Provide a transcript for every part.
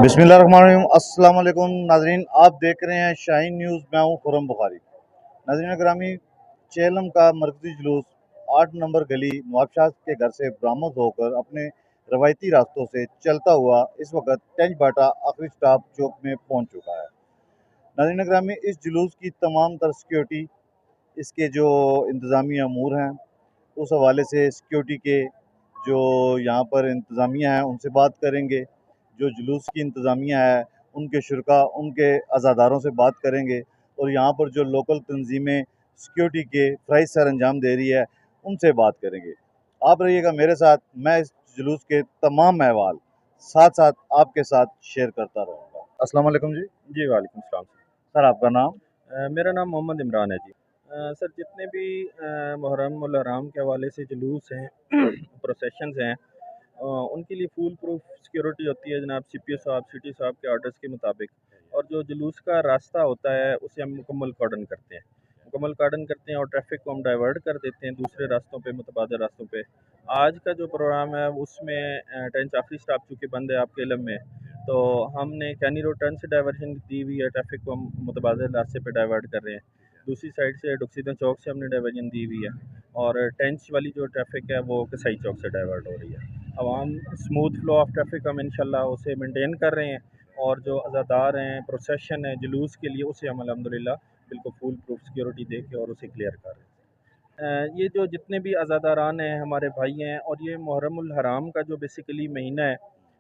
बिस्मिल्लाहिर्रहमानिर्रहीम। अस्सलाम वालेकुम नाजरीन, आप देख रहे हैं शाहीन न्यूज़। मैं हूँ खुरम बुखारी। नाजरीन ग्रामी, चेलम का मरकजी जुलूस 8 नंबर गली नवाबशाह के घर से बरामद होकर अपने रवायती रास्तों से चलता हुआ इस वक्त टेंच बाटा आखिरी स्टॉप चौक में पहुँच चुका है। नाजरीन ग्रामी, इस जुलूस की तमाम तर सिक्योरिटी, इसके जो इंतज़ामी अमूर हैं, उस हवाले से सिक्योरिटी के जो यहाँ पर इंतज़ामिया है उनसे बात करेंगे। जो जुलूस की इंतज़ामिया है उनके शुरका, उनके अज़ादारों से बात करेंगे और यहाँ पर जो लोकल तंजीमें सिक्योरिटी के फ़राइज़ सर अंजाम दे रही है उनसे बात करेंगे। आप रहिएगा मेरे साथ, मैं इस जुलूस के तमाम अहवाल साथ साथ आपके साथ शेयर करता रहूँगा। अस्सलाम वालेकुम जी। जी, वालेकुम सलाम। सर आपका नाम? मेरा नाम मोहम्मद इमरान है जी। सर जितने भी मुहर्रम उल हराम के हवाले से जुलूस हैं प्रोसेशंस हैं, उनके लिए फुल प्रूफ सिक्योरिटी होती है जनाब सीपीओ साहब, सिटी साहब के ऑर्डर्स के मुताबिक। और जो जुलूस का रास्ता होता है उसे हम मुकम्मल कॉर्डन करते हैं, और ट्रैफिक को हम डाइवर्ट कर देते हैं दूसरे रास्तों पे, मुतबादल रास्तों पे। आज का जो प्रोग्राम है उसमें टेंच आखिरी स्टॉप चूँकि बंद है आपके इलम में, तो हमने कैनी रोड टर्न से डाइवर्जन दी हुई है, ट्रैफिक को हम मुतबादल रास्ते पे डाइवर्ट कर रहे हैं। दूसरी साइड से डुक्सीदन चौक से हमने डाइवर्जन दी हुई है और टेंच वाली जो ट्रैफिक है वो कसाई चौक से डाइवर्ट हो रही है। अब हम स्मूथ फ्लो ऑफ ट्रैफिक हम इंशाल्लाह उसे मेंटेन कर रहे हैं और जो अज़ादार हैं, प्रोसेशन है जुलूस के लिए, उसे हम अल्हम्दुलिल्लाह बिल्कुल फुल प्रूफ सिक्योरिटी दे के और उसे क्लियर कर रहे हैं। ये जो जितने भी अज़ादारान हैं हमारे भाई हैं, और ये मुहर्रमुल हराम का जो बेसिकली महीना है,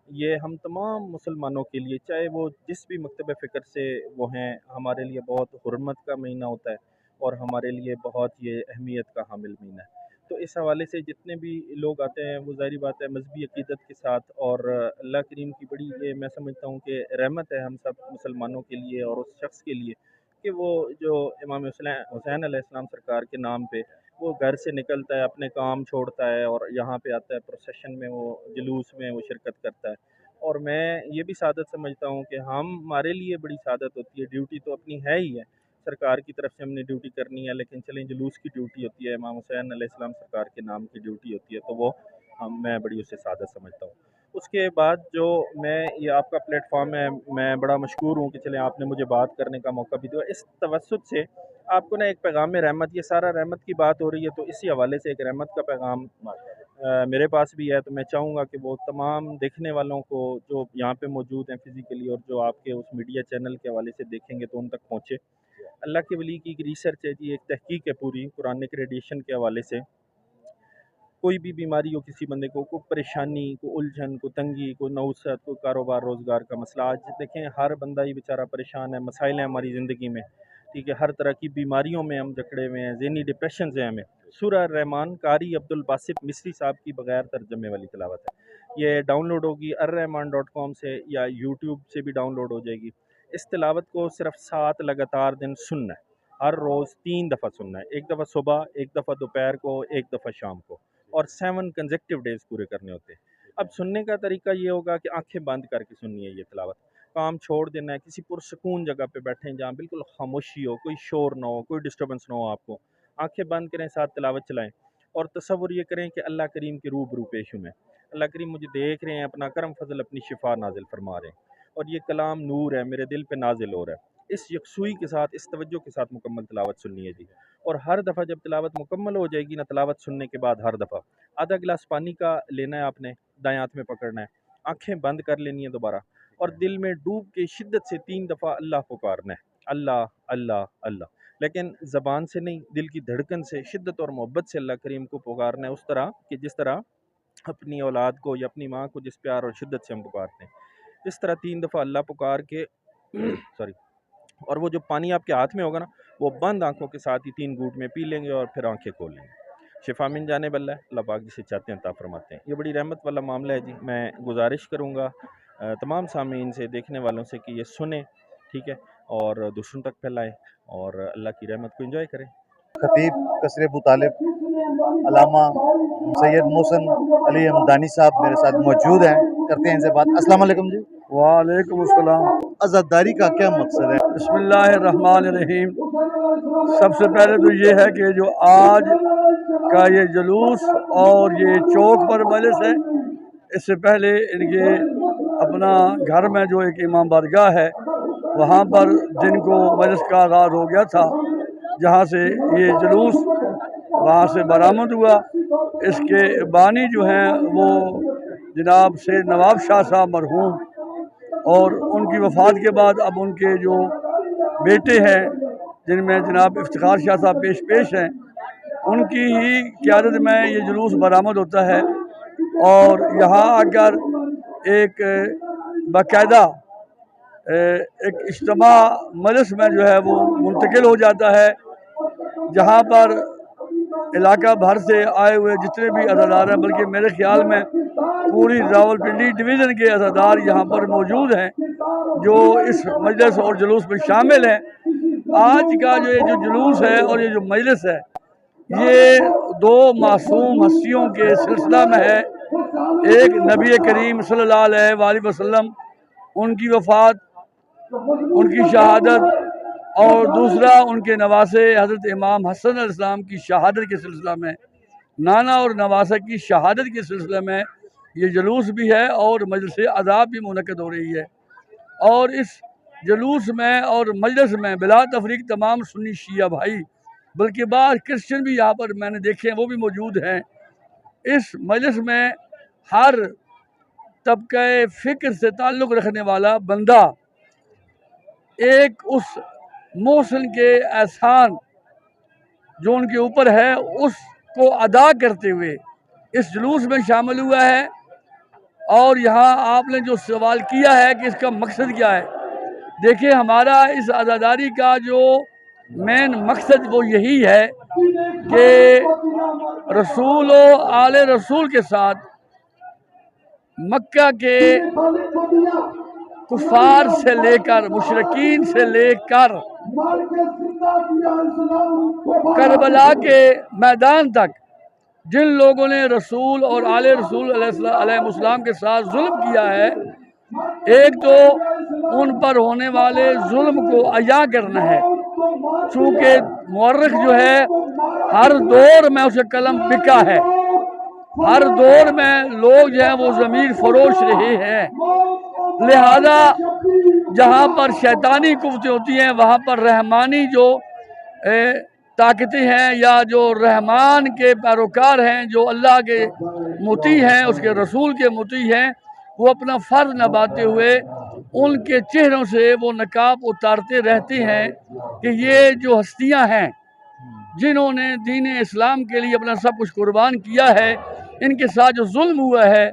ये हम तमाम मुसलमानों के लिए, चाहे वो जिस भी मकतब फ़िक्र से वो हैं, हमारे लिए बहुत हुर्मत का महीना होता है और हमारे लिए बहुत ये अहमियत का हामिल महीना है। तो इस हवाले से जितने भी लोग आते हैं वो ज़ाहिर बात है मज़हबी अक़ीदत के साथ, और अल्लाह करीम की बड़ी ये मैं समझता हूँ कि रहमत है हम सब मुसलमानों के लिए और उस शख़्स के लिए कि वो जो इमाम हुसैन अलैहिस्सलाम सरकार के नाम पे वो घर से निकलता है, अपने काम छोड़ता है और यहाँ पे आता है, प्रोसेशन में वो जुलूस में वो शिरकत करता है। और मैं ये भी सादत समझता हूँ कि हमारे लिए बड़ी सादत होती है, ड्यूटी तो अपनी है ही है, सरकार की तरफ से हमने ड्यूटी करनी है, लेकिन चलें जुलूस की ड्यूटी होती है, इमाम हुसैन अलैहिस्सलाम सरकार के नाम की ड्यूटी होती है, तो वो मैं बड़ी उसे सादत समझता हूँ। उसके बाद जो मैं ये आपका प्लेटफॉर्म है, मैं बड़ा मशकूर हूँ कि चलें आपने मुझे बात करने का मौका भी दिया। इस तवज्जुद से आपको ना एक पैगाम रहमत, ये सारा रहमत की बात हो रही है तो इसी हवाले से एक रहमत का पैगाम मेरे पास भी है। तो मैं चाहूँगा कि वो तमाम देखने वालों को जो यहाँ पे मौजूद हैं फ़िज़िकली और जो आपके उस मीडिया चैनल के हवाले से देखेंगे तो उन तक पहुँचे। अल्लाह के वली की एक रिसर्च है जी, एक तहकीक है पूरी कुरानिक रेडिएशन के हवाले से। कोई भी बीमारी हो किसी बंदे को, कोई परेशानी, कोई उलझन, कोई तंगी, कोई नौसत, कोई कारोबार रोज़गार का मसला, आज देखें हर बंदा ही बेचारा परेशान है, मसाइल हैं हमारी ज़िंदगी में, ठीक है, हर तरह की बीमारियों में हम जकड़े हुए हैं, ज़हनी डिप्रेशन से हमें। सूरह रहमान कारी अब्दुल बासित मिस्री साहब की बगैर तर्जमे वाली तिलावत है। ये डाउनलोड होगी अर्रहमान.com से या यूट्यूब से भी डाउनलोड हो जाएगी। इस तिलावत को सिर्फ 7 लगातार दिन सुनना है, हर रोज़ 3 दफ़ा सुनना है, एक दफ़ा सुबह, एक दफ़ा दोपहर को, एक दफ़ा शाम को, और 7 कंसेक्टिव डेज़ पूरे करने होते हैं। अब सुनने का तरीका ये होगा कि आंखें बंद करके सुननी है ये तिलावत। काम छोड़ देना है, किसी पुरसकून जगह पे बैठें जहाँ बिल्कुल खामोशी हो, कोई शोर ना हो, कोई डिस्टर्बेंस ना हो आपको। आंखें बंद करें, साथ तिलावत चलाएं और तसव्वुर ये करें कि अल्लाह करीम के रूबरू पेश हूँ मैं। अल्लाह करीम मुझे देख रहे हैं, अपना करम फजल, अपनी शिफा नाजिल फरमा रहे हैं और ये कलाम नूर है, मेरे दिल पे नाजिल हो रहा है। इस यकसुई के साथ, इस तवज्जो के साथ मुकम्मल तिलावत सुननी है जी। और हर दफ़ा जब तिलावत मुकम्मल हो जाएगी ना, तिलावत सुनने के बाद हर दफ़ा आधा गिलास पानी का लेना है आपने, दाएं हाथ में पकड़ना है, आंखें बंद कर लेनी है दोबारा और दिल में डूब के शिद्दत से 3 दफ़ा अल्लाह पुकारना है, अल्लाह अल्लाह अल्लाह। लेकिन ज़बान से नहीं, दिल की धड़कन से शिद्दत और मोहब्बत से अल्लाह करीम को पुकारना है, उस तरह कि जिस तरह अपनी औलाद को या अपनी माँ को जिस प्यार और शिद्दत से हम पुकारते हैं, इस तरह 3 दफ़ा अल्लाह पुकार के सॉरी, और वो जो पानी आपके हाथ में होगा ना, वो बंद आंखों के साथ ही 3 घूंट में पी लेंगे और फिर आंखें खोल लेंगे। शिफा मिल जाने वाला है, अल्लाह पाक जिसे चाहते हैं अता फरमाते हैं। ये बड़ी रहमत वाला मामला है जी। मैं गुजारिश करूँगा तमाम सामीन से, देखने वालों से कि ये सुने, ठीक है, और दूसरों तक फैलाएं और अल्लाह की रहमत को एंजॉय करें। खतीब कसरे अबू तालिब अलामा सैयद मोहसन अली हमदानी साहब मेरे साथ मौजूद हैं। करते हैं इनसे बात। अस्सलाम वालेकुम जी। वालेकुम अस्सलाम। आज़ादारी का क्या मकसद है? बिस्मिल्लाहिर्रहमानिर्रहीम। सबसे पहले तो ये है कि जो आज का ये जुलूस और ये चौक पर मजलिस है, इससे पहले इनके अपना घर में जो एक इमाम बारगाह है वहाँ पर दिन को मजलिस का आगाज़ हो गया था, जहाँ से ये जुलूस वहाँ से बरामद हुआ। इसके बानी जो हैं वो जनाब से नवाब शाह साहब मरहूम, और उनकी वफ़ात के बाद अब उनके जो बेटे हैं जिनमें जनाब इफ्तिखार शाह साहब पेश हैं, उनकी ही क़यादत में ये जुलूस बरामद होता है और यहाँ आकर एक बाकायदा एक इज्तिमा मजलिस में जो है वो मुंतकिल हो जाता है, जहाँ पर इलाका भर से आए हुए जितने भी अज़ादार हैं, बल्कि मेरे ख्याल में पूरी रावलपिंडी डिवीज़न के अज़ादार यहाँ पर मौजूद हैं जो इस मजलिस और जुलूस में शामिल हैं। आज का जो ये जो जुलूस है और ये जो मजलिस है, ये दो मासूम हस्तियों के सिलसिला में है। एक नबी करीम सल्लल्लाहु अलैहि वसल्लम, उनकी वफ़ात, उनकी शहादत, और दूसरा उनके नवासे हज़रत इमाम हसन अलैहिस्सलाम की शहादत के सिलसिला में, नाना और नवासा की शहादत के सिलसिले में ये जुलूस भी है और मजलिस अज़ाब भी मुनक़्क़िद हो रही है। और इस जुलूस में और मजलिस में बिला तफरीक तमाम सुन्नी शिया भाई, बल्कि बाद क्रिश्चियन भी यहाँ पर मैंने देखे हैं, वो भी मौजूद हैं। इस मजलिस में हर तबक़े फ़िक्र से ताल्लुक़ रखने वाला बंदा एक उस मोहसिन के एहसान जो उनके ऊपर है उसको अदा करते हुए इस जुलूस में शामिल हुआ है। और यहाँ आपने जो सवाल किया है कि इसका मकसद क्या है, देखिए हमारा इस आज़ादारी का जो मेन मकसद वो यही है कि रसूल और आले रसूल के साथ मक्का के कुफार से लेकर मुशरिकीन से लेकर करबला के मैदान तक जिन लोगों ने रसूल और आले रसूल अलैहिस्सलाम के साथ जुल्म किया है, एक तो उन पर होने वाले जुल्म को अया करना है। चूँकि मुअर्रिख जो है हर दौर में उसका कलम बिका है, हर दौर में लोग जो हैं वो ज़मीर फरोश रहे हैं, लिहाजा जहाँ पर शैतानी कुव्वतें होती हैं वहाँ पर रहमानी जो ताकतें हैं या जो रहमान के पैरोकार हैं, जो अल्लाह के मुती हैं, उसके रसूल के मुती हैं, वो अपना फ़र्ज़ निभाते हुए उनके चेहरों से वो नकाब उतारते रहते हैं कि ये जो हस्तियाँ हैं जिन्होंने दीन इस्लाम के लिए अपना सब कुछ कुर्बान किया है, इनके साथ जो जुल्म हुआ है,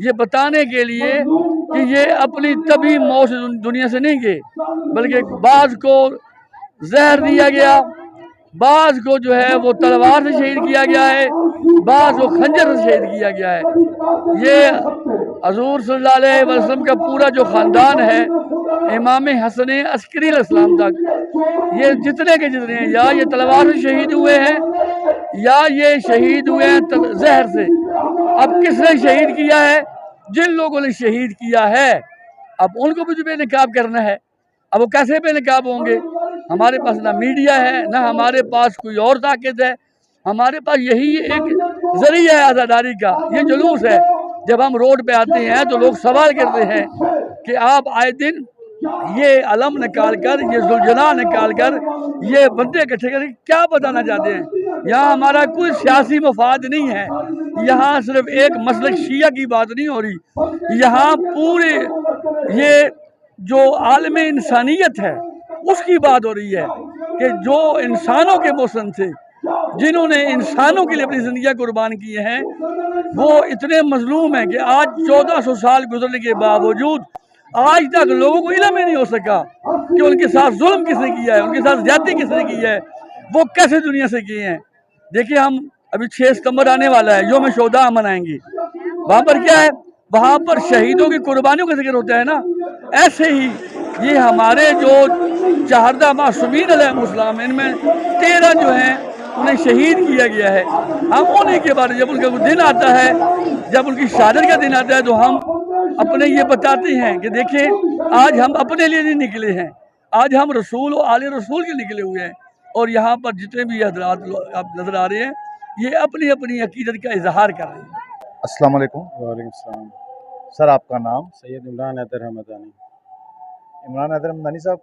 ये बताने के लिए कि ये अपनी तभी मौत से दुनिया से नहीं गए, बल्कि बाज़ को जहर दिया गया, बाज़ को जो है वो तलवार से शहीद किया गया है, बाज़ को खंजर से शहीद किया गया है। ये हज़ूर सल्लल्लाहु अलैहि वसल्लम का पूरा जो ख़ानदान है, इमाम हसन अस्करी अलैहिस्सलाम तक, ये जितने के जितने हैं या ये तलवार से शहीद हुए हैं या ये शहीद हुए हैं जहर से। अब किसने शहीद किया है? जिन लोगों ने शहीद किया है, अब उनको भी तो बेनकाब करना है। अब वो कैसे बेनकाब होंगे? हमारे पास ना मीडिया है, ना हमारे पास कोई और ताकत है, हमारे पास यही एक ज़रिया है आज़ादारी का, ये जुलूस है। जब हम रोड पे आते हैं तो लोग सवाल करते हैं कि आप आए दिन ये अलम निकाल कर, ये जुलझना निकाल कर, ये बंदे इकट्ठे करके क्या बताना चाहते हैं? यहाँ हमारा कोई सियासी मफाद नहीं है, यहाँ सिर्फ एक मसलक शिया की बात नहीं हो रही, यहाँ पूरे ये जो आलम इंसानियत है उसकी बात हो रही है कि जो इंसानों के मौसम थे, जिन्होंने इंसानों के लिए अपनी ज़िंदगियाँ कुर्बान की हैं, वो इतने मजलूम हैं कि आज 1400 साल गुजरने के बावजूद आज तक लोगों को इल्म ही नहीं हो सका कि उनके साथ जुल्म किसने किया है, उनके साथ ज्यादती किसने की है, वो कैसे दुनिया से किए हैं। देखिए हम अभी 6 सितंबर आने वाला है, यौम शोदा मनाएंगे, वहाँ पर क्या है, वहाँ पर शहीदों की कुर्बानियों का जिक्र होता है ना। ऐसे ही ये हमारे जो 14 मासूमीन अलैहिस्सलाम, इनमें 13 जो हैं उन्हें शहीद किया गया है। हम उन्हीं के बारे में जब उनका दिन आता है, जब उनकी शहादत का दिन आता है, तो हम अपने ये बताते हैं कि देखिए आज हम अपने लिए नहीं निकले हैं, आज हम रसूल और आले रसूल के निकले हुए हैं। और यहाँ पर जितने भी हज़रात आप नज़र आ रहे हैं, ये अपनी अपनी अकीदत का इजहार कर रहे हैं। अस्सलाम वालेकुम। वालेकुम सलाम। सर आपका नाम? सैयद इमरान हैदर हमदानी। इमरान हैदर हमदानी साहब,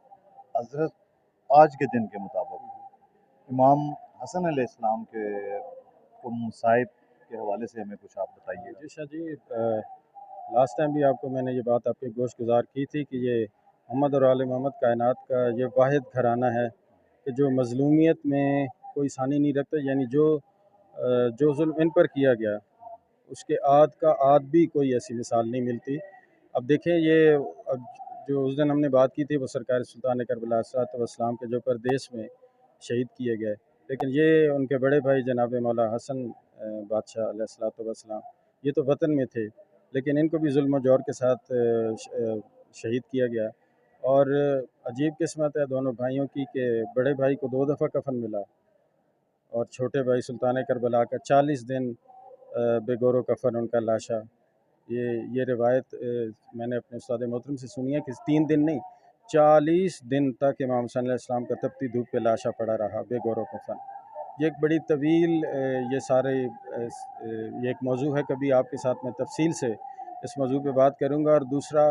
हज़रत आज के दिन के मुताबिक इमाम हसन अलैहिस्सलाम के मसाइब के हवाले से हमें कुछ आप बताइए। जी शाह जी, लास्ट टाइम भी आपको मैंने ये बात आपके गोश गुजार की थी कि ये मोहम्मद और आले मोहम्मद कायनात का ये वाहिद घराना है कि जो मज़लूमियत में कोई सानी नहीं रखता, यानी जो जुल्म इन पर किया गया उसके आद का आद भी कोई ऐसी मिसाल नहीं मिलती। अब देखें, ये अब जो उस दिन हमने बात की थी वो सरकार सुल्तान करबला अलैहिस्सलाम के जो परदेश में शहीद किए गए, लेकिन ये उनके बड़े भाई जनाब मौला हसन बादशाह अलैहिस्सलाम ये तो वतन में थे, लेकिन इनको भी जुल्म जौर के साथ शहीद किया गया। और अजीब किस्मत है दोनों भाइयों की कि बड़े भाई को 2 दफ़ा कफन मिला और छोटे भाई सुल्तान करबला का 40 दिन बेगौर कफन उनका लाशा। ये रिवायत मैंने अपने उस्ताद मोहतरम से सुनी है कि 3 दिन नहीं 40 दिन तक इमाम हुसैन अलैहिस्सलाम का तपती धूप पे लाशा पड़ा रहा बेगौर कफन। ये एक बड़ी तवील ये एक मौजू है, कभी आपके साथ मैं तफसील से इस मौजू पे बात करूँगा। और दूसरा,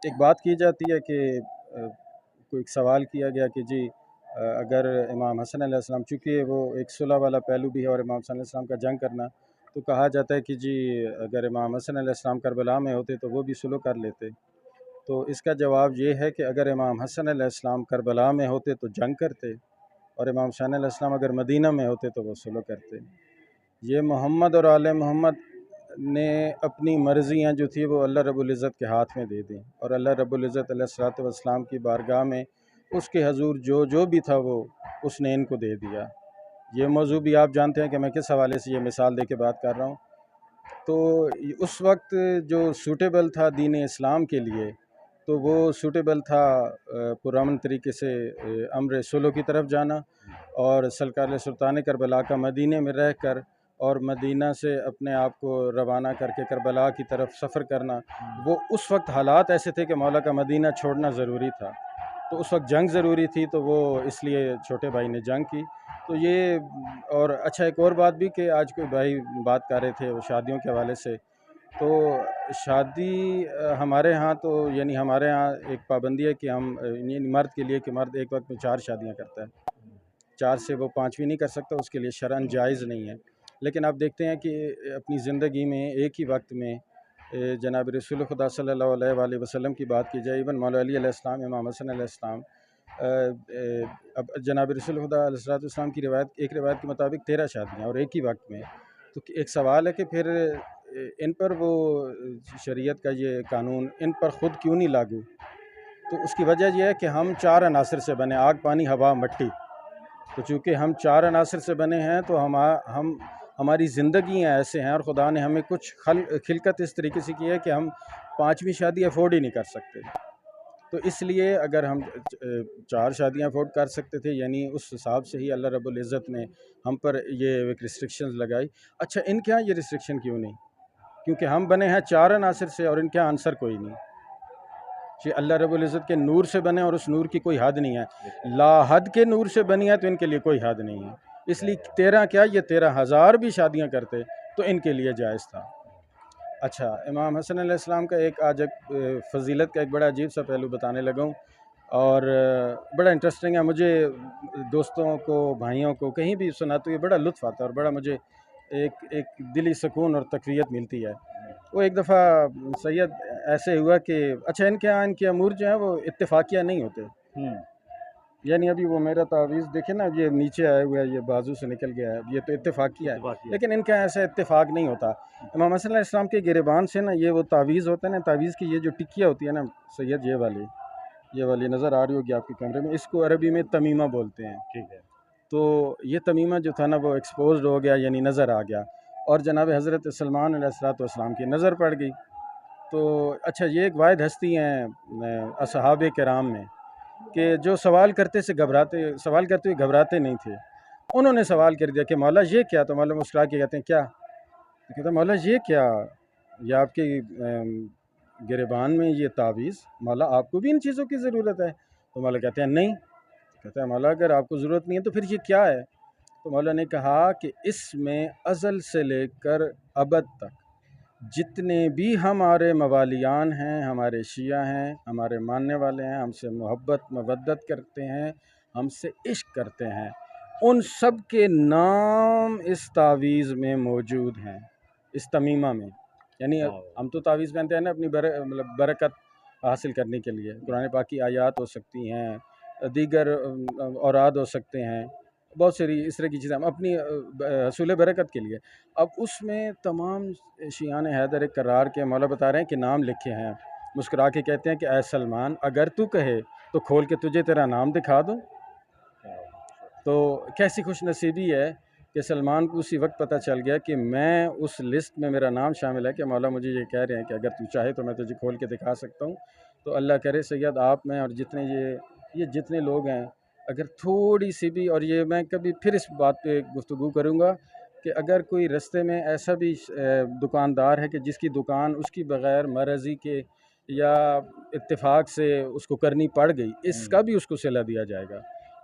एक बात की जाती है कि कोई एक सवाल किया गया कि जी अगर इमाम हसन अलैहिस्सलाम, चूँकि वो एक सुलह वाला पहलू भी है और इमाम हसन अलैहिस्सलाम का जंग करना, तो कहा जाता है कि जी अगर इमाम हसन अलैहिस्सलाम करबला में होते तो वो भी सुलह कर लेते। तो इसका जवाब ये है कि अगर इमाम हसन अलैहिस्सलाम करबला में होते तो जंग करते, और इमाम हुसैन अलैहिस्सलाम अगर मदीना में होते तो वो सुलह करते। ये मोहम्मद और आले मोहम्मद ने अपनी मर्ज़ियाँ जो थी वो अल्लाह रब्बुल इज़्ज़त के हाथ में दे दी, और अल्लाह रब्बुल इज़्ज़त अलैहिस्सलातु वस्सलाम की बारगाह में उसके हजूर जो भी था वो उसने इनको दे दिया। ये मौजू भी आप जानते हैं कि मैं किस हवाले से ये मिसाल दे के बात कर रहा हूँ। तो उस वक्त जो सूटेबल था दीन इस्लाम के लिए, तो वो सूटेबल था पुरअमन तरीके से अम्र सुलह की तरफ जाना, और सरकार सुल्तान करबला का मदीने में रह कर और मदीना से अपने आप को रवाना करके करबला की तरफ सफ़र करना। वो उस वक्त हालात ऐसे थे कि मौला का मदीना छोड़ना ज़रूरी था, तो उस वक्त जंग ज़रूरी थी, तो वो इसलिए छोटे भाई ने जंग की। तो ये, और अच्छा एक और बात भी कि आज कोई भाई बात कर रहे थे वो शादियों के हवाले से, तो शादी हमारे यहाँ तो यानी हमारे यहाँ एक पाबंदी है कि हम यानी मर्द के लिए कि मर्द एक वक्त में 4 शादियाँ करता है, 4 से वो 5वीं नहीं कर सकता, उसके लिए शरअन जायज़ नहीं है। लेकिन आप देखते हैं कि अपनी ज़िंदगी में एक ही वक्त में जनाब रसूल खुदा सल्लल्लाहु अलैहि वसल्लम की बात की जाए, इवन मौला अली अलैहिस्सलाम, इमाम हसन अलैहिस्सलाम, अब जनाब रसूल खुदा अलैहिस्सलाम की एक रिवायत के मुताबिक 13 शादियाँ और एक ही वक्त में। तो एक सवाल है कि फिर इन पर वो शरीयत का ये कानून इन पर ख़ुद क्यों नहीं लागू? तो उसकी वजह यह है कि हम 4 अनासर से बने, आग पानी हवा मिट्टी। तो चूँकि हम 4 अनासर से बने हैं, तो हम हमारी ज़िंदगियाँ ऐसे हैं, और खुदा ने हमें कुछ खिलकत इस तरीके से की है कि हम 5वीं शादी अफोर्ड ही नहीं कर सकते। तो इसलिए अगर हम 4 शादियाँ अफोर्ड कर सकते थे, यानी उस हिसाब से ही अल्लाह रब्बुल इज़्ज़त ने हम पर ये एक रिस्ट्रिक्शंस लगाई। अच्छा, इनके यहाँ ये रिस्ट्रिक्शन क्यों नहीं? क्योंकि हम बने हैं 4 अनासर से और इनके यहाँ आंसर कोई नहीं। ये अल्लाह रब्बुल इज़्ज़त के नूर से बने और उस नूर की कोई हद नहीं है। ला हद के नूर से बनी है तो इनके लिए कोई हद नहीं है। इसलिए 13 क्या, ये 13,000 भी शादियाँ करते तो इनके लिए जायज़ था। अच्छा, इमाम हसन अलैहिस्सलाम का एक आज एक फ़जीलत का एक बड़ा अजीब सा पहलू बताने लगा हूँ, और बड़ा इंटरेस्टिंग है। मुझे दोस्तों को, भाइयों को कहीं भी सुनाते हुए बड़ा लुत्फ़ आता है, और बड़ा मुझे एक दिली सुकून और तक़वियत मिलती है। वो एक दफ़ा सैयद ऐसे हुआ कि अच्छा, इनके यहाँ इनके अमूर जो हैं वो इत्तेफाकिया नहीं होते। यानी अभी वो मेरा तावीज़ देखे ना, ये नीचे आया हुआ है, ये बाजू से निकल गया है, ये तो इत्तेफाकिया है, लेकिन इनका ऐसा इत्तेफाक नहीं होता। इमाम हसन अलैहिस्सलाम के गिरबान से ना ये वो तावीज़ होता है ना, तावीज़ की ये जो टिकिया होती है ना सैयद, ये वाली नज़र आ रही होगी आपके कमरे में, इसको अरबी में तमीमा बोलते हैं। ठीक है। तो ये तमीमा जो था ना वो एक्सपोज हो गया, यानी नज़र आ गया, और जनाब हज़रत सलमान अलैहिस्सलाम की नज़र पड़ गई। तो अच्छा, ये एक वाहिद हस्ती हैं असहाबे किराम में कि जो सवाल करते हुए घबराते नहीं थे। उन्होंने सवाल कर दिया कि मौला ये क्या? तो मौला मुस्कुरा के कहते हैं क्या? तो कहते हैं मौला ये क्या, ये आपके गिरबान में ये तावीज़, मौला आपको भी इन चीज़ों की ज़रूरत है? तो मौला कहते हैं नहीं। कहते हैं मौला अगर आपको ज़रूरत नहीं है तो फिर ये क्या है? तो मौला ने कहा कि इसमें अज़ल से लेकर अबद तक जितने भी हमारे मवालियान हैं, हमारे शिया हैं, हमारे मानने वाले हैं, हमसे मोहब्बत मवद्दत करते हैं, हमसे इश्क करते हैं, उन सब के नाम इस तावीज़ में मौजूद हैं, इस तमीमा में। यानी हम तो तावीज़ पहनते हैं ना अपनी मतलब बरकत हासिल करने के लिए। कुरान पाक की आयात हो सकती हैं, दीगर औराद हो सकते हैं, बहुत सारी इस तरह की चीज़ें हम अपनी हसूल बरकत के लिए। अब उसमें तमाम शियान हैदर करार के मौला बता रहे हैं कि नाम लिखे हैं, मुस्कुरा के कहते हैं कि ऐ सलमान, अगर तू कहे तो खोल के तुझे तेरा नाम दिखा दूँ। तो कैसी खुश नसीबी है कि सलमान को उसी वक्त पता चल गया कि मैं उस लिस्ट में मेरा नाम शामिल है, कि मौला मुझे ये कह रहे हैं कि अगर तू चाहे तो मैं तुझे खोल के दिखा सकता हूँ। तो अल्लाह करे सैयद आप में और जितने ये जितने लोग हैं, अगर थोड़ी सी भी, और ये मैं कभी फिर इस बात पे गुफ्तगू करूँगा कि अगर कोई रास्ते में ऐसा भी दुकानदार है कि जिसकी दुकान उसकी बग़ैर मर्ज़ी के या इत्तेफाक से उसको करनी पड़ गई, इसका भी उसको सिला दिया जाएगा।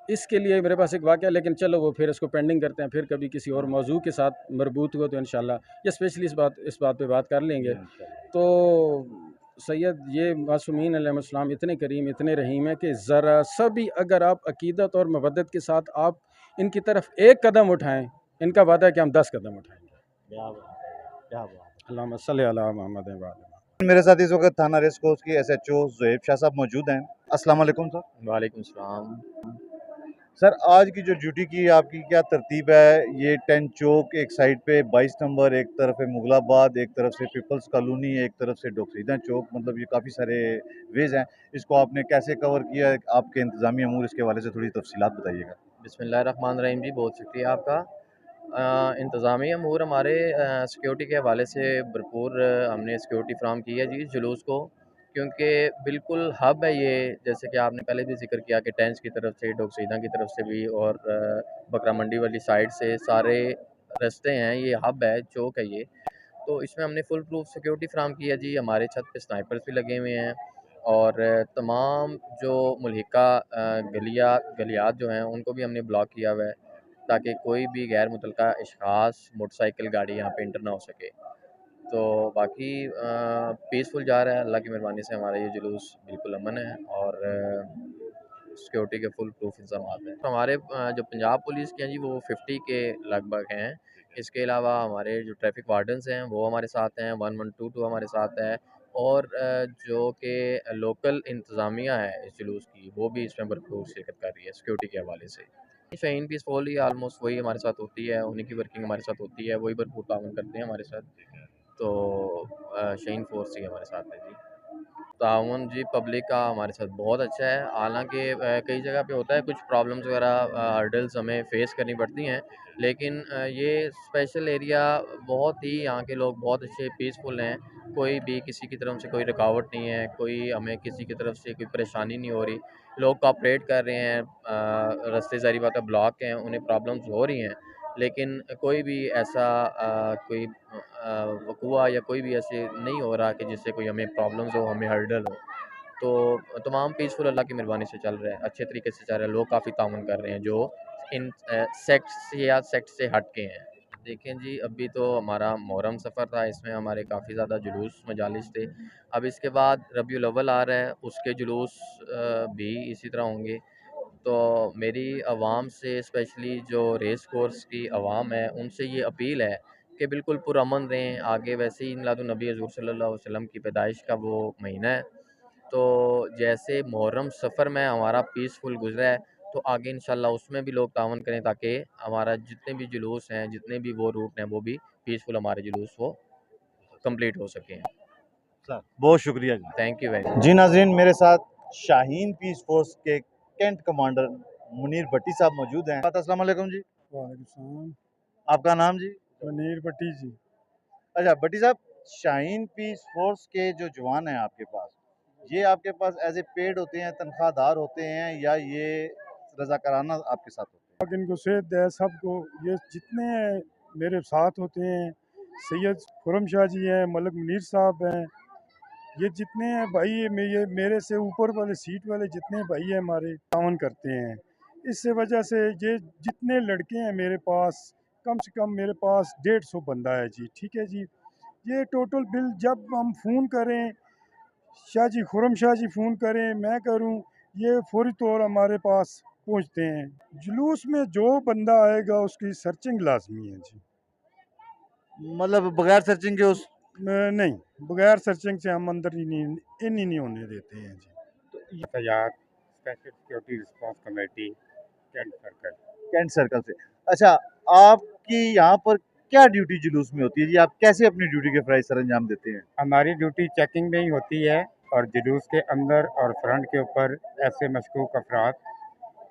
इसके लिए मेरे पास एक वाक़या, लेकिन चलो वो फिर इसको पेंडिंग करते हैं, फिर कभी किसी और मौजू के साथ मरबूत हुआ तो इंशाल्लाह या स्पेशली इस बात पे बात कर लेंगे। तो सैयद ये मासूमीन अलैहिस्सलाम इतने करीम, इतने रहीम है कि ज़रा सा भी अगर आप अकीदत और मवद्दत के साथ आप इनकी तरफ एक कदम उठाएं, इनका वादा है कि हम 10 कदम उठाएंगे। अल्लाहुम्मा सल्लि अला मुहम्मद व आले। मेरे साथ इस वक्त थाना रेस कोर्स की SHO ज़ुहैब शाह साहब मौजूद हैं। अस्सलाम वालेकुम सर। वालेकुम सलाम। सर, आज की जो ड्यूटी की आपकी क्या तरतीब है? ये 10 चौक एक साइड पे, 22 नंबर एक तरफ है, मुगलाबाद एक तरफ से, पीपल्स कॉलोनी एक तरफ से, डोकसीदा चौक, मतलब ये काफ़ी सारे वेज़ हैं। इसको आपने कैसे कवर किया है? आपके इंतज़ामी अमूर इसके हवाले से थोड़ी तफसीलात बताइएगा। बिस्मिल्लाहिर्रहमानिर्रहीम जी, बहुत शुक्रिया आपका। इंतज़ामी अमूर हमारे सिक्योरिटी के हवाले से भरपूर हमने सिक्योरिटी फ़राहम की है जी जुलूस को, क्योंकि बिल्कुल हब है ये, जैसे कि आपने पहले भी ज़िक्र किया कि टेंस की तरफ से, डोकसीदा की तरफ से भी और बकरा मंडी वाली साइड से सारे रास्ते हैं, ये हब है, चौक है ये। तो इसमें हमने फुल प्रूफ सिक्योरिटी फ़राहम की है जी। हमारे छत पे स्नाइपर्स भी लगे हुए हैं और तमाम जो मुल्हिका गलियात जो हैं उनको भी हमने ब्लॉक किया हुआ है, ताकि कोई भी गैर मुतल्लका अशख़ास मोटरसाइकिल गाड़ी यहाँ पे इंटर ना हो सके। तो बाकी पीसफुल जा रहा है, अल्लाह की मेहरबानी से हमारा ये जुलूस बिल्कुल अमन है और सिक्योरिटी के फुल प्रूफ इंतजामात हैं। तो हमारे जो पंजाब पुलिस के हैं जी, वो 50 के लगभग हैं। इसके अलावा हमारे जो ट्रैफिक वार्डन्स हैं वो हमारे साथ हैं, 1122 हमारे साथ है, और जो कि लोकल इंतज़ामिया है इस जुलूस की, वो भी इसमें भरपूर शिरकत कर रही है सिक्योरिटी के हवाले से। शाहीन पीस फॉली आलमोस्ट वही हमारे साथ होती है, उन्हीं की वर्किंग हमारे साथ होती है, वही भरपूर ताउन करते हैं हमारे साथ। तो शाहीन फोर्स ही हमारे साथ है जी। ताउन जी पब्लिक का हमारे साथ बहुत अच्छा है, हालांकि कई जगह पे होता है कुछ प्रॉब्लम्स वगैरह, हर्डल्स हमें फेस करनी पड़ती हैं, लेकिन ये स्पेशल एरिया बहुत ही, यहाँ के लोग बहुत अच्छे पीसफुल हैं, कोई भी किसी की तरफ से कोई रुकावट नहीं है, कोई हमें किसी की तरफ से कोई परेशानी नहीं हो रही, लोग कोऑपरेट कर रहे हैं। रास्ते ज़ाहिर बात है ब्लॉक हैं, उन्हें प्रॉब्लम्स हो रही हैं, लेकिन कोई भी ऐसा कोई वक़ूआ या कोई भी ऐसे नहीं हो रहा कि जिससे कोई हमें प्रॉब्लम्स हो, हमें हर्डल हो। तो तमाम पीसफुल अल्लाह की मेहरबानी से चल रहा है, अच्छे तरीके से चल रहा है, लोग काफ़ी ताउन कर रहे हैं जो इन सेक्ट से हट के हैं। देखें जी, अभी तो हमारा मुहर्रम सफ़र था, इसमें हमारे काफ़ी ज़्यादा जुलूस मजालिस थे। अब इसके बाद रबीउल अव्वल आ रहा है, उसके जुलूस भी इसी तरह होंगे। तो मेरी आवाम से, स्पेशली जो रेस कोर्स की आवाम है, उनसे ये अपील है कि बिल्कुल पुरअमन रहें। आगे वैसे ही मिलादुन्नबी हज़ूर सल्लल्लाहु अलैहि वसल्लम की पैदाइश का वो महीना है, तो जैसे मुहर्रम सफ़र में हमारा पीसफुल गुजरा है, तो आगे इंशाल्लाह उसमें भी लोग तावन करें, ताकि हमारा जितने भी जुलूस हैं, जितने भी वो रूट हैं, वो भी पीसफुल हमारे जुलूस वो कंप्लीट हो सकें। सर, बहुत शुक्रिया जी। Thank you very much. जी नाज़रीन, मेरे साथ शाहीन पीस फोर्स के कैंट कमांडर मुनीर भट्टी साहब मौजूद हैं। अस्सलाम वालेकुम जी। वालेकुम सलाम। आपका नाम जी? मुनीर भट्टी जी। अच्छा भट्टी साहब, शाहीन पीस फोर्स के जो जवान हैं आपके पास, ये आपके पास एज ए पेड होते हैं, तनख्वाहदार होते हैं, या ये रजाकाराना आपके साथ होते हैं? इनको सेहत दे सबको। ये जितने मेरे साथ होते हैं, सैयद खुरम शाह जी हैं, मलक मुनीर साहब हैं, ये जितने हैं भाई, ये मेरे से ऊपर वाले सीट वाले जितने भाई हैं हमारे, तावन करते हैं। इस वजह से ये जितने लड़के हैं मेरे पास, कम से कम मेरे पास 150 बंदा है जी। ठीक है जी, ये टोटल बिल जब हम फ़ोन करें, शाह जी खुरम शाह जी फ़ोन करें, मैं करूं, ये फौरी तौर हमारे पास पहुंचते हैं। जुलूस में जो बंदा आएगा उसकी सर्चिंग लाजमी है जी। मतलब बगैर सर्चिंग के उस नहीं, बगैर सर्चिंग से हम अंदर ही नहीं होने देते हैं जी। यातायात special security response committee cantt circle. Cantt circle से। अच्छा, आपकी यहाँ पर क्या ड्यूटी जुलूस में होती है जी? आप कैसे अपनी ड्यूटी के फ़राइज़ सर अंजाम देते हैं? हमारी ड्यूटी चेकिंग में ही होती है और जुलूस के अंदर और फ्रंट के ऊपर ऐसे मशकूक अफराद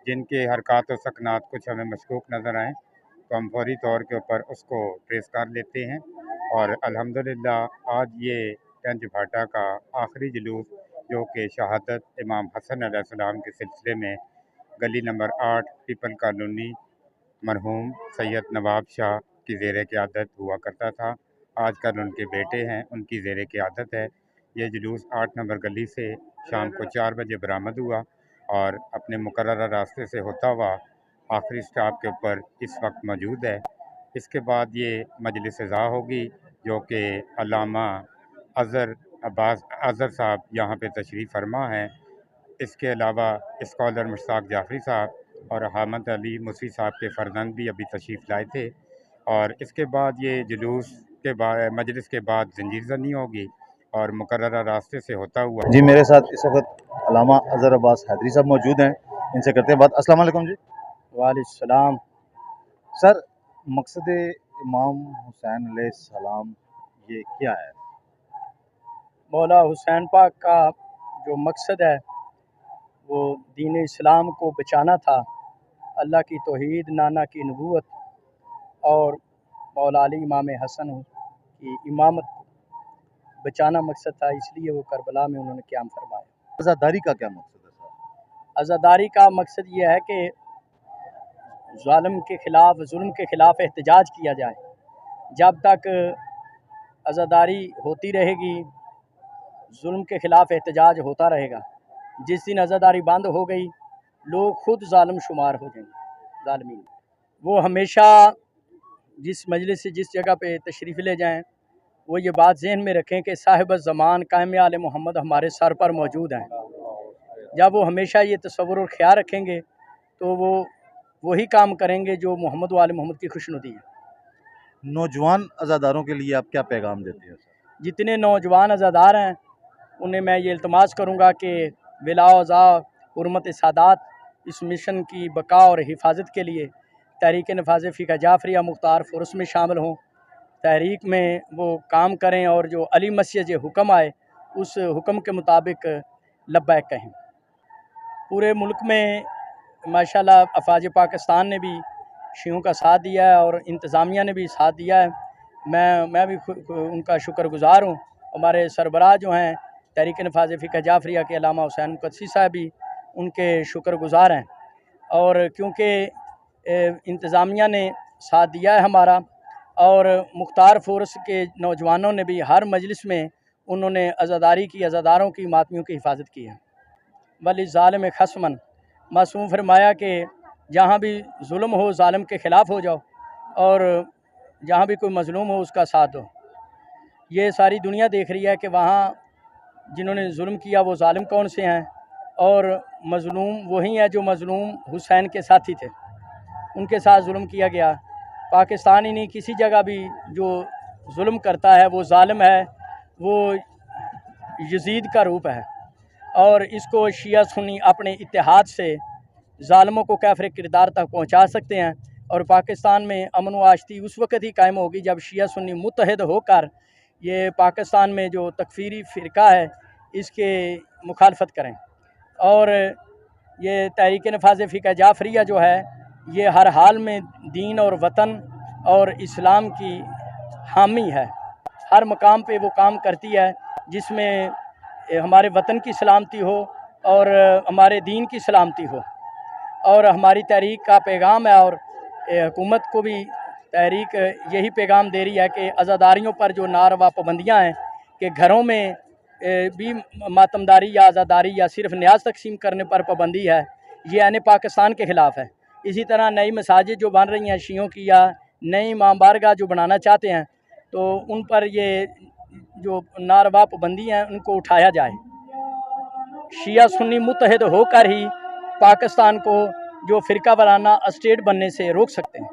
जिनके हरकत व सकनात कुछ हमें मशकूक नज़र आएँ तो हम फौरी तौर के ऊपर उसको ट्रेस कर लेते हैं। और अल्हम्दुलिल्लाह आज ये टंज भाटा का आखिरी जुलूस जो कि शहादत इमाम हसन अलैहिस्सलाम के सिलसिले में गली नंबर 8 पीपल कॉलोनी मरहूम सैयद नवाब शाह की ज़ेर क़यादत हुआ करता था। आजकल उनके बेटे हैं, उनकी ज़ेर क़यादत है। ये जुलूस 8 नंबर गली से शाम को 4 बजे बरामद हुआ और अपने मुकर्ररा रास्ते से होता हुआ आखिरी स्टॉप के ऊपर इस वक्त मौजूद है। इसके बाद ये मजलिस ज़ा होगी जो कि अल्लामा अज़हर साहब यहाँ पे तशरीफ़ फरमा हैं। इसके अलावा स्कॉलर मुश्ताक जाफ़री साहब और हामद अली मुसी साहब के फ़र्जंद भी अभी तशरीफ़ लाए थे। और इसके बाद ये जुलूस के बाद मजलिस के बाद ज़ंजीर ज़नी होगी और मुकर्ररा रास्ते से होता हुआ। जी, मेरे साथ इस वक्त अल्लामा अज़हर अब्बास हैदरी साहब मौजूद हैं। इनसे करते हैं बात। अस्सलाम वालेकुम जी। वालेकुम। सर, मकसद इमाम हुसैन अलैहिस्सलाम ये क्या है? मौला हुसैन पाक का जो मकसद है वो दीन इस्लाम को बचाना था, अल्लाह की तौहीद, नाना की नबूवत और मौला अली इमाम हसन की इमामत को बचाना मकसद था। इसलिए वो करबला में उन्होंने क़याम फरमाया। आज़ादारी का क्या मकसद है सर? आज़ादारी का मकसद ये है कि ज़ालिम के ख़िलाफ़, जुल्म के ख़िलाफ़ एहतजाज किया जाए। जब तक आज़ादारी होती रहेगी, जुल्म के ख़िलाफ़ एहतजाज होता रहेगा। जिस दिन आज़ादारी बंद हो गई, लोग ख़ुद ज़ालिम शुमार हो जाएंगे, ज़ालिमीन। वो हमेशा जिस मजलिस से जिस जगह पे तशरीफ़ ले जाएं, वो ये बात ज़हन में रखें कि साहिब ज़मान कायम आले मोहम्मद हमारे सर पर मौजूद हैं। जब वो हमेशा ये तसव्वुर और ख्याल रखेंगे तो वो वही काम करेंगे जो मोहम्मद वाले मोहम्मद की खुशनुदी है। नौजवान अज़ादारों के लिए आप क्या पैगाम देते हैं सर? जितने नौजवान अज़ादार हैं उन्हें मैं ये इल्तमास करूँगा कि विलाज़ा हुर्मत सादात इस मिशन की बका और हिफाजत के लिए तहरीक नफ़ाज़ फ़िक़ह जाफ़रिया मुख्तार फ़ोरस में शामिल हों, तहरीक में वो काम करें और जो अली मसीह जो हुक्म आए उस हुक्म के मुताबिक लब्बैक कहें। पूरे मुल्क में माशाल्लाह अफ़वाज पाकिस्तान ने भी शियों का साथ दिया है और इंतज़ामिया ने भी साथ दिया है। मैं भी उनका शुक्रगुज़ार हूँ। हमारे सरबराह जो हैं तहरीक नफ़ाज़ फ़िक़ह जाफ़रिया के अल्लामा हुसैन मुक़द्दसी साहब भी उनके शुक्रगुज़ार हैं। और क्योंकि इंतज़ामिया ने साथ दिया है हमारा, और मुख्तार फ़ोरस के नौजवानों ने भी हर मजलिस में उन्होंने अज़ादारी की, अज़ादारों की, मातमियों की हिफाजत की है। वली ज़ालिम खस्मन, मासूम फरमाया कि जहाँ भी जुल्म हो ज़ालिम के ख़िलाफ़ हो जाओ और जहाँ भी कोई मज़लूम हो उसका साथ दो। ये सारी दुनिया देख रही है कि वहाँ जिन्होंने जुल्म किया वो ज़ालिम कौन से हैं, और मज़लूम वही है जो मज़लूम हुसैन के साथी थे, उनके साथ जुल्म किया गया। पाकिस्तान ही नहीं, किसी जगह भी जो जुल्म करता है वो ज़ालिम है, वो यजीद का रूप है। और इसको शिया सुन्नी अपने इत्तेहाद से ज़ालिमों को काफ़िर किरदार तक पहुँचा सकते हैं। और पाकिस्तान में अमन व आशती उस वक़्त ही कायम होगी जब शिया सुन्नी मुत्तहिद होकर ये पाकिस्तान में जो तकफ़ीरी फ़िरका है इसके मुखालफत करें। और ये तहरीक नफ़ाज़ फ़िक़ह जाफ़रिया जो है ये हर हाल में दीन और वतन और इस्लाम की हामी है। हर मकाम पे वो काम करती है जिसमें हमारे वतन की सलामती हो और हमारे दीन की सलामती हो। और हमारी तहरीक का पैगाम है और हुकूमत को भी तहरीक यही पैगाम दे रही है कि आज़ादारियों पर जो नारवा पाबंदियाँ हैं कि घरों में भी मातमदारी या आज़ादारी या सिर्फ न्याज तकसीम करने पर पाबंदी है, ये आने पाकिस्तान के ख़िलाफ़ है। इसी तरह नई मसाजिद जो बन रही हैं शियों की या नई इमाम बारगाह जो बनाना चाहते हैं, तो उन पर ये जो नारवा पाबंदी हैं उनको उठाया जाए। शिया सुन्नी मुत्तहिद होकर ही पाकिस्तान को जो फ़िरका वाराना स्टेट बनने से रोक सकते हैं।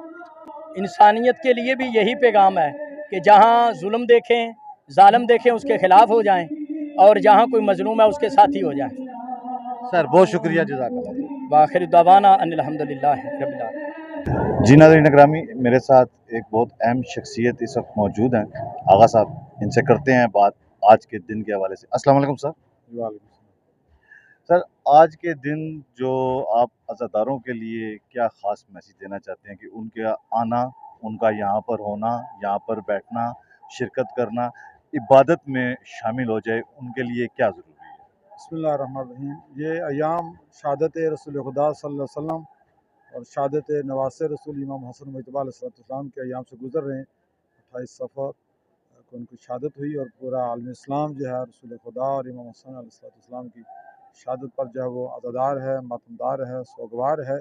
इंसानियत के लिए भी यही पैगाम है कि जहाँ जुल्म देखें, जालिम देखें, उसके ख़िलाफ़ हो जाएं और जहाँ कोई मजलूम है उसके साथी हो जाएं। सर बहुत शुक्रिया, जज़ाकल्लाह। वाखिर दावाना अनिल हम्दुलिल्लाहि रब्बिल आलमीन। जी नाज़रीन ग्रामी, मेरे साथ एक बहुत अहम शख्सियत इस वक्त मौजूद हैं, आगा साहब। इनसे करते हैं बात आज के दिन के हवाले से। अस्सलाम वालेकुम सर। सर, आज के दिन जो आप अज़ादारों के लिए क्या ख़ास मैसेज देना चाहते हैं कि उनके आना, उनका यहाँ पर होना, यहाँ पर बैठना, शिरकत करना, इबादत में शामिल हो जाए, उनके लिए क्या ज़रूरी है? बिस्मिल्लाहिर्रहमानिर्रहीम। ये अयाम शहादत रसूल खुदा सल्लल्लाहु अलैहि वसल्लम और शहादत नवासे रसूल इमाम हसन मुजतबा अलैहिस्सलाम के अयाम से गुज़र रहे हैं। 28 सफ़र को उनकी शहादत हुई और पूरा आलम इस्लाम जो है रसूल खुदा और इमाम हसन अलैहिस्सलाम की शहादत पर जो है वो अज़ादार है, मातमदार है, सोगवार है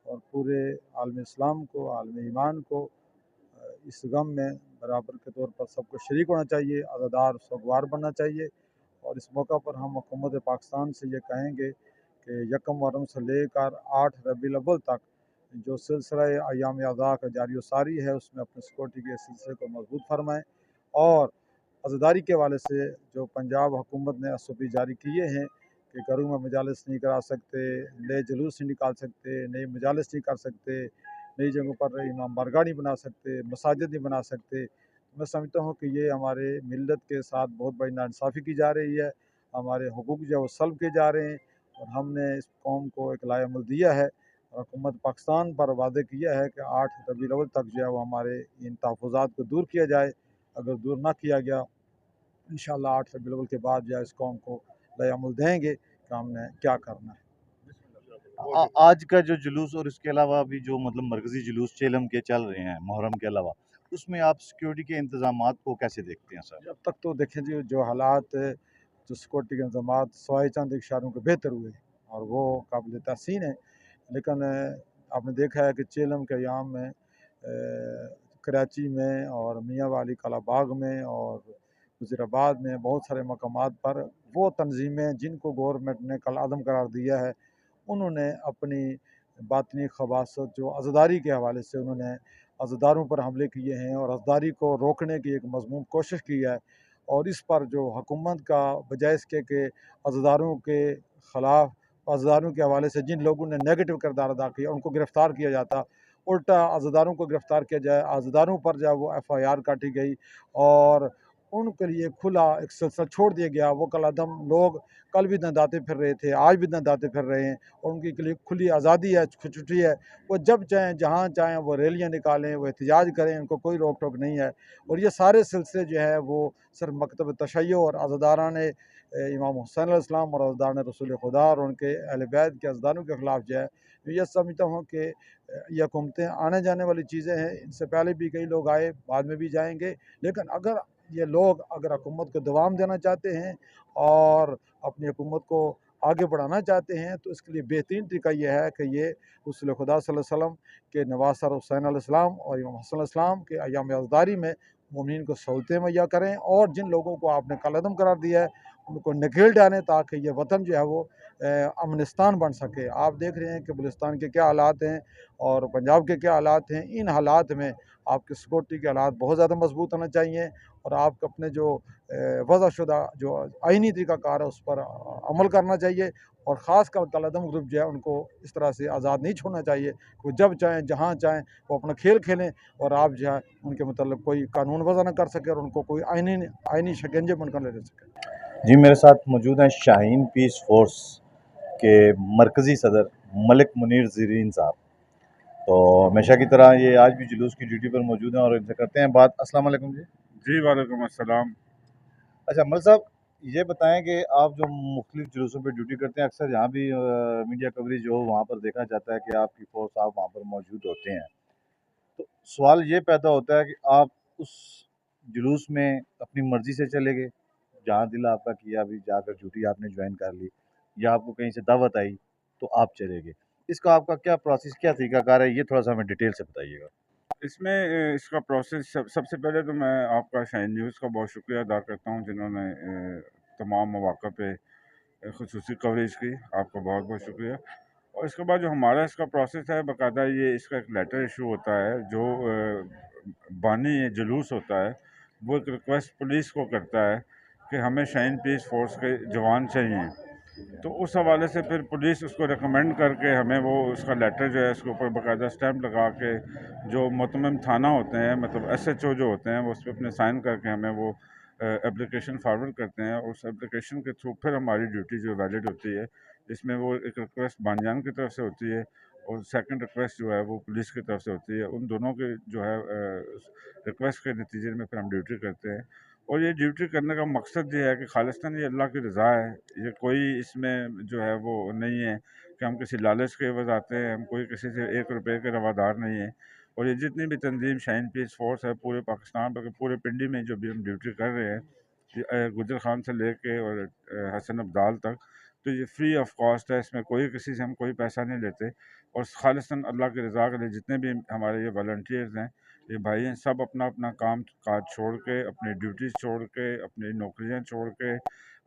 और पूरे आलम इस्लाम को, आलम ईमान को इस गम में बराबर के तौर पर सबको शरीक होना चाहिए, अज़ादार सोगवार बनना चाहिए। और इस मौका पर हम हुकूमत पाकिस्तान से ये कहेंगे कि यकम मुहर्रम से लेकर 8 रबीउल अव्वल तक जो सिलसिला अयाम अज़ा का जारी सारी है उसमें अपने सिक्योरिटी के सिलसिले को मजबूत फरमाएँ और अज़ादारी के हवाले से जो पंजाब हुकूमत ने SOP जारी किए हैं कि घरों में मजालिस नहीं करा सकते, नए जुलूस नहीं निकाल सकते, नए मजालिस नहीं कर सकते, नई जगहों पर इमाम बारगाह नहीं बना सकते, मसाजिद नहीं बना सकते। मैं समझता हूँ कि ये हमारे मिल्लत के साथ बहुत बड़ी नाइंसाफ़ी की जा रही है, हमारे हुकूक जो है वो सल्ब किए जा रहे हैं और हमने इस कौम को एक लाएअमल दिया है और हुकूमत पाकिस्तान पर वादे किया है कि 8 रबीउल अव्वल तक जो है वो हमारे इन तहफ़्फ़ुज़ात को दूर किया जाए। अगर दूर ना किया गया, इंशाअल्लाह 8 रबीउल अव्वल के बाद जो है इस कौम को लाएअमल देंगे कि हमने क्या करना है। आज का जो जुलूस और इसके अलावा भी जो मतलब मरकज़ी जुलूस चेलम के चल रहे हैं, मुहर्रम के अलावा, उसमें आप सिक्योरिटी के इंतज़ामात को कैसे देखते हैं सर? अब तक तो देखें जी जो हालात जो सिक्योरिटी के इंतजाम सवाए चंद इशारों के बेहतर हुए और वो काबिल तहसीन है। लेकिन आपने देखा है कि चेलम के अयाम में कराची में और मियाँ वाली कला बाग में और वज़ीराबाद में बहुत सारे मकामात पर वो तंजीमें जिनको गवर्नमेंट ने कल अदम करार दिया है उन्होंने अपनी बातनी खबासत जो अज़ादारी के हवाले से उन्होंने अज़ादारों पर हमले किए हैं और अज़ादारी को रोकने की एक मज़मून कोशिश की है और इस पर जो हुकूमत का बजाय इसके कि अज़ादारों के ख़िलाफ़ अज़ादारों के हवाले से जिन लोगों ने नेगेटिव किरदार अदा किया उनको गिरफ़्तार किया जाता, उल्टा अज़ादारों को गिरफ़्तार किया जाए, अज़ादारों पर जो है वो FIR काटी गई और उनके लिए खुला एक सिलसिला छोड़ दिया गया। वो कल-अदम लोग कल भी दंदाते फिर रहे थे, आज भी दंदाते फिर रहे हैं और उनके लिए खुली आज़ादी है, छुट्टी है। वो जब चाहें, जहाँ चाहें वो रैलियाँ निकालें, वो एहतजाज करें, उनको कोई रोक-टोक नहीं है। और ये सारे सिलसिले जो है वो सिर्फ़ मकतब तशय्युअ और अज़ादाराने इमाम हुसैन अलैहिस्सलाम और अज़ादाराने रसूल खुदा और उनके अहले बैत के अज़ादारों के ख़िलाफ़ जो है, ये समझता हूँ कि ये हुकूमतें आने-जाने वाली चीज़ें हैं। इनसे पहले भी कई लोग आए, बाद में भी जाएँगे। लेकिन अगर ये लोग अगर हुकूमत को दवाम देना चाहते हैं और अपनी हुकूमत को आगे बढ़ाना चाहते हैं तो इसके लिए बेहतरीन तरीका ये है कि ये रसूल खुदा सल्लल्लाहु अलैहि वसल्लम के नवासा हुसैन अलैहिस्सलाम और इमाम हसन अलैहिस्सलाम के अय्याम अज़दारी में मोमिनीन को सहूलतें मुहैया करें और जिन लोगों को आपने कलअदम करार दिया है उनको नकेल डालें ताकि ये वतन जो है वो अमनिस्तान बन सके। आप देख रहे हैं कि बलूचिस्तान के क्या हालात हैं और पंजाब के क्या हालात हैं। इन हालात में आपके सिक्योरिटी के हालात बहुत ज़्यादा मजबूत होने चाहिए और आपको अपने जो वज़ाशुदा जो आइनी तरीक़ाकार है उस पर अमल करना चाहिए और ख़ासकर कलअदम ग्रुप जो है उनको इस तरह से आज़ाद नहीं छोड़ना चाहिए। वो जब चाहें, जहाँ चाहें वो अपना खेल खेलें और आप जो है उनके मतलब कोई कानून वज़ा ना कर सकें और उनको कोई आइनी शिकंजे बनकर ले सकें। जी, मेरे साथ मौजूद हैं शाहीन पीस फ़ोर्स के मरकज़ी सदर मलिक मुनीर ज़रीन साहब। तो हमेशा की तरह ये आज भी जुलूस की ड्यूटी पर मौजूद हैं और इनसे करते हैं बात। अस्सलाम वालेकुम जी। जी वालेकुम अस्सलाम। अच्छा मलिक साहब, ये बताएं कि आप जो मुख्तलिफ जुलूसों पे ड्यूटी करते हैं, अक्सर यहाँ भी मीडिया कवरेज जो हो वहाँ पर देखा जाता है कि आपकी फ़ोर्स आप वहाँ पर मौजूद होते हैं। तो सवाल ये पैदा होता है कि आप उस जुलूस में अपनी मर्ज़ी से चले गए, जहाँ दिल आपका किया, अभी जाकर ड्यूटी आपने ज्वाइन कर ली, या आपको कहीं से दावत आई तो आप चले गए। इसका आपका क्या प्रोसेस, क्या तरीक़ाकार है, ये थोड़ा-सा हमें डिटेल से बताइएगा। इसका प्रोसेस सबसे पहले तो मैं आपका शाइन न्यूज़ का बहुत शुक्रिया अदा करता हूँ जिन्होंने तमाम मौक़ों पे ख़ुसूसी कवरेज की। आपका बहुत बहुत शुक्रिया। और इसके बाद जो हमारा इसका प्रोसेस है, बाकायदा ये इसका एक लेटर इशू होता है। जो बानी जुलूस होता है वो एक रिक्वेस्ट पुलिस को करता है कि हमें शाइन पीस फोर्स के जवान चाहिए। तो उस हवाले से फिर पुलिस उसको रिकमेंड करके हमें वो उसका लेटर जो है उसके ऊपर बाकायदा स्टैम्प लगा के जो मुतमम थाना होते हैं, मतलब SHO जो होते हैं, वो उस पर अपने साइन करके हमें वो एप्लीकेशन फारवर्ड करते हैं। और उस एप्लीकेशन के थ्रू फिर हमारी ड्यूटी जो वैलिड होती है, जिसमें वो एक रिक्वेस्ट बानियान की तरफ से होती है और सेकंड रिक्वेस्ट जो है वो पुलिस की तरफ से होती है। उन दोनों के जो है रिक्वेस्ट के नतीजे में फिर हम ड्यूटी करते हैं। और ये ड्यूटी करने का मकसद ये है कि खालिस्तान ये अल्लाह की रज़ा है। ये कोई इसमें जो है वो नहीं है कि हम किसी लालच के एवज़ आते हैं, हम कोई किसी से 1 रुपये के रवादार नहीं है। और ये जितनी भी तंजीम शाइन पीस फोर्स है पूरे पाकिस्तान, बल्कि पूरे पिंडी में जो भी हम ड्यूटी कर रहे हैं, गुजर खान से लेके और हसन अब्दाल तक, तो ये फ्री ऑफ कॉस्ट है। इसमें कोई किसी से हम कोई पैसा नहीं लेते। और खालिस्तान अल्लाह की रज़ा के लिए जितने भी हमारे ये वॉलंटियर्स हैं, ये भाई हैं, सब अपना अपना काम काज छोड़ के, अपनी ड्यूटीज़ छोड़ के, अपनी नौकरियां छोड़ के,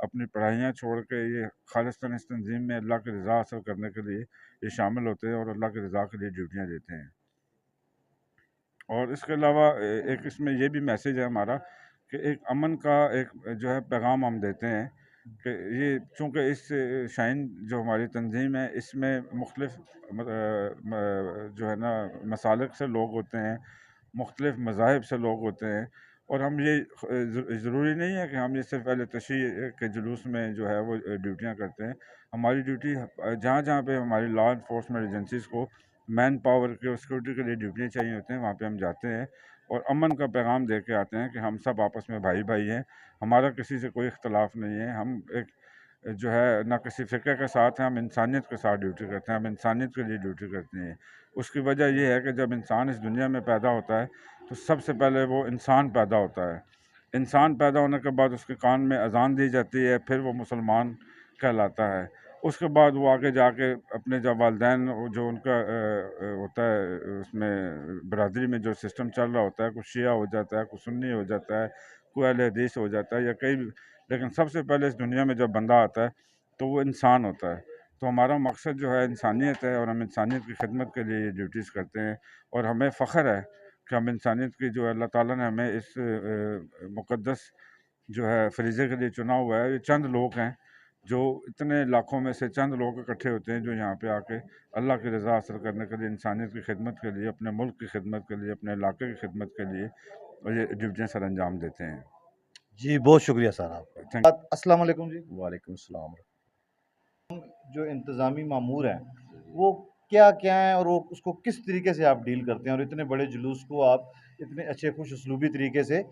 अपनी पढ़ाइयाँ छोड़ के ये खालिस्तान इस तंजीम में अल्लाह की रज़ा हासिल करने के लिए ये शामिल होते हैं और अल्लाह की रज़ा के लिए ड्यूटियाँ देते हैं। और इसके अलावा एक इसमें ये भी मैसेज है हमारा कि एक अमन का एक जो है पैगाम हम देते हैं कि ये चूँकि इस शाइन जो हमारी तंजीम है, इसमें मुख्तलिफ जो है ना मसालिक से लोग होते हैं, मुख्तलिफ मज़ाहिब से लोग होते हैं। और हम ये ज़रूरी नहीं है कि हम ये सिर्फ अहले तशय्युअ के जुलूस में जो है वो ड्यूटियाँ करते हैं। हमारी ड्यूटी जहाँ जहाँ पे हमारी लॉ इन्फोर्समेंट एजेंसीज़ को मैन पावर के और सिक्योरिटी के लिए ड्यूटियाँ चाहिए होते हैं, वहाँ पे हम जाते हैं और अमन का पैगाम दे के आते हैं कि हम सब आपस में भाई भाई हैं, हमारा किसी से कोई इख्तलाफ नहीं है। हम एक जो है ना किसी फ़िक्र के साथ हैं, हम इंसानियत के साथ ड्यूटी करते हैं, हम इंसानियत के लिए ड्यूटी करते हैं। उसकी वजह ये है कि जब इंसान इस दुनिया में पैदा होता है तो सबसे पहले वो इंसान पैदा होता है। इंसान पैदा होने के बाद उसके कान में अज़ान दी जाती है, फिर वो मुसलमान कहलाता है। उसके बाद वो आगे जाके अपने जब वालिदैन जो उनका होता है उसमें बरादरी में जो सिस्टम चल रहा होता है, कुछ शिया हो जाता है, कुछ सुन्नी हो जाता है, कोई अहले हदीस हो जाता है या कई, लेकिन सबसे पहले इस दुनिया में जब बंदा आता है तो वो इंसान होता है। तो हमारा मकसद जो है इंसानियत है और हम इंसानियत की खिदमत के लिए ये ड्यूटीज़ करते हैं। और हमें फ़ख्र है कि हम इंसानियत की जो अल्लाह ताला ने हमें इस मुक़द्दस जो है फ़रीज़े के लिए चुना हुआ है। ये चंद लोग हैं जो इतने लाखों में से चंद लोग इकट्ठे होते हैं जो यहाँ पे आके अल्लाह की रज़ा हासिल करने के लिए, इंसानियत की खिदमत के लिए, अपने मुल्क की खिदमत के लिए, अपने इलाके की खिदमत के लिए और ये ड्यूटियाँ सर अंजाम देते हैं। जी बहुत शुक्रिया सर आपका। थैंक अस्सलाम वालेकुम जी। वालेकुम सलाम। जो इंतज़ामी मामूर हैं वो क्या क्या हैं और वो उसको किस तरीके से आप डील करते हैं और इतने बड़े जुलूस को आप इतने अच्छे खुश उसलूबी तरीके से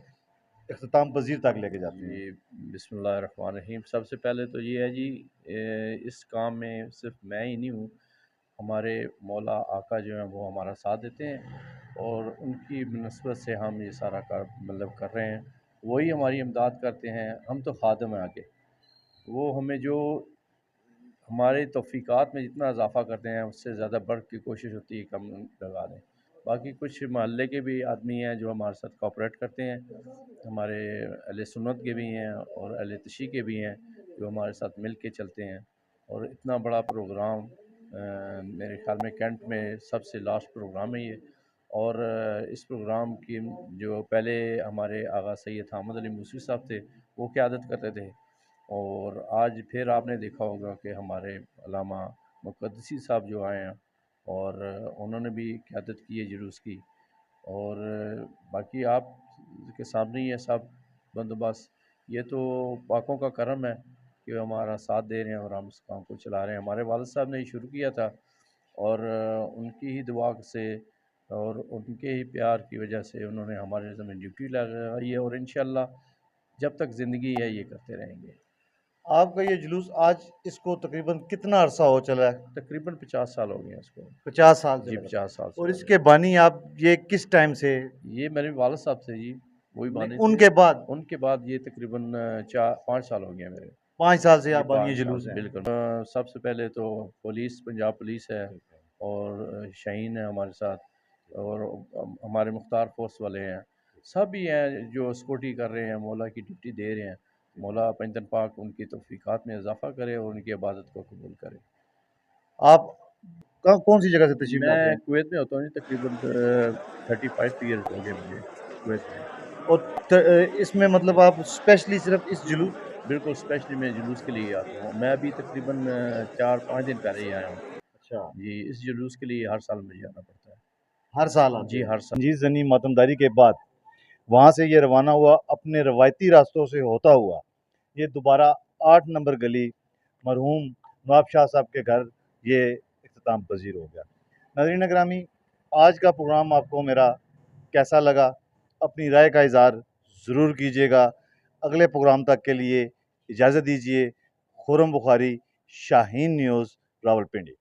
इख्तिताम पजीर तक लेके जाते हैं? जी बिस्मिल्लाहिर्रहमानिर्रहीम। सबसे पहले तो ये है जी, इस काम में सिर्फ मैं ही नहीं हूँ, हमारे मौला आका जो हैं वो हमारा साथ देते हैं और उनकी नस्बत से हम ये सारा काम मतलब कर रहे हैं। वही हमारी इमदाद करते हैं, हम तो खादिम हैं आगे। वो हमें जो हमारे तौफ़ीक़ात में जितना इज़ाफ़ा करते हैं उससे ज़्यादा बढ़ की कोशिश होती है कि हम लगा दें। बाकी कुछ मोहल्ले के भी आदमी हैं जो हमारे साथ कोऑपरेट करते हैं, हमारे अहले सुन्नत के भी हैं और अहले तशी के भी हैं जो हमारे साथ मिल के चलते हैं। और इतना बड़ा प्रोग्राम मेरे ख़्याल में कैंट में सबसे लास्ट प्रोग्राम है ये। और इस प्रोग्राम की जो पहले हमारे आगा सैयद हामिद अली मूसी साहब थे वो क़यादत करते थे, और आज फिर आपने देखा होगा कि हमारे अल्लामा मुक़द्दसी साहब जो आए हैं और उन्होंने भी क़यादत की है जुलूस की। और बाकी आप के सामने ही है सब बंदोबस्त। ये तो पाकों का करम है कि हमारा साथ दे रहे हैं और हम इस काम को चला रहे हैं। हमारे वालिद साहब ने ये शुरू किया था और उनकी ही दुआ से और उनके ही प्यार की वजह से उन्होंने हमारे ज़मीन ड्यूटी लगाई है और इंशाअल्लाह जब तक ज़िंदगी है ये करते रहेंगे। आपका ये जुलूस आज इसको तकरीबन कितना अरसा हो चला है? तकरीबन 50 साल हो गए हैं इसको। 50 साल से जी लगातार। 50 साल से और हो इसके बानी आप ये किस टाइम से? ये मेरे वालिद साहब से जी, वही बानी थे। उनके बाद उनके बाद ये तकरीबन 5 साल हो गए हैं मेरे। 5 साल से जी आप बानी 5 साल जुलूस से हैं। बिल्कुल। सबसे पहले तो पुलिस, पंजाब पुलिस है और शाहीन है हमारे साथ और हमारे मुख्तार फोर्स वाले हैं, सब भी हैं जो सिक्योरिटी कर रहे हैं, मौला की ड्यूटी दे रहे हैं। मौला पंजन पाक उनकी तौफीकात में इजाफ़ा करे और उनकी इबादत को कबूल करे। आप कौन सी जगह से तशरीफ लाते मैं हैं? कुवैत में होता हूँ जी, तकरीबन 35 ईयर्स हो गए मुझे कुवैत में। और इसमें मतलब आप स्पेशली सिर्फ इस जुलूस बिल्कुल स्पेशली मैं जुलूस के लिए आता हूँ। मैं अभी तकरीबन 4-5 दिन पहले ही आया हूँ। अच्छा, जी, इस जुलूस के लिए हर साल मुझे आना पड़ता है। हर साल आते जी, हैं? हर साल। जी, जनी मातमदारी के बाद वहाँ से ये रवाना हुआ अपने रवायती रास्तों से होता हुआ, ये दोबारा 8 नंबर गली मरहूम नवाब शाह साहब के घर ये इख्तिताम पज़ीर हो गया। नाज़रीन ग्रामी, आज का प्रोग्राम आपको मेरा कैसा लगा? अपनी राय का इज़हार ज़रूर कीजिएगा। अगले प्रोग्राम तक के लिए इजाज़त दीजिए। खुर्रम बुखारी, शाहीन न्यूज़, रावलपिंडी।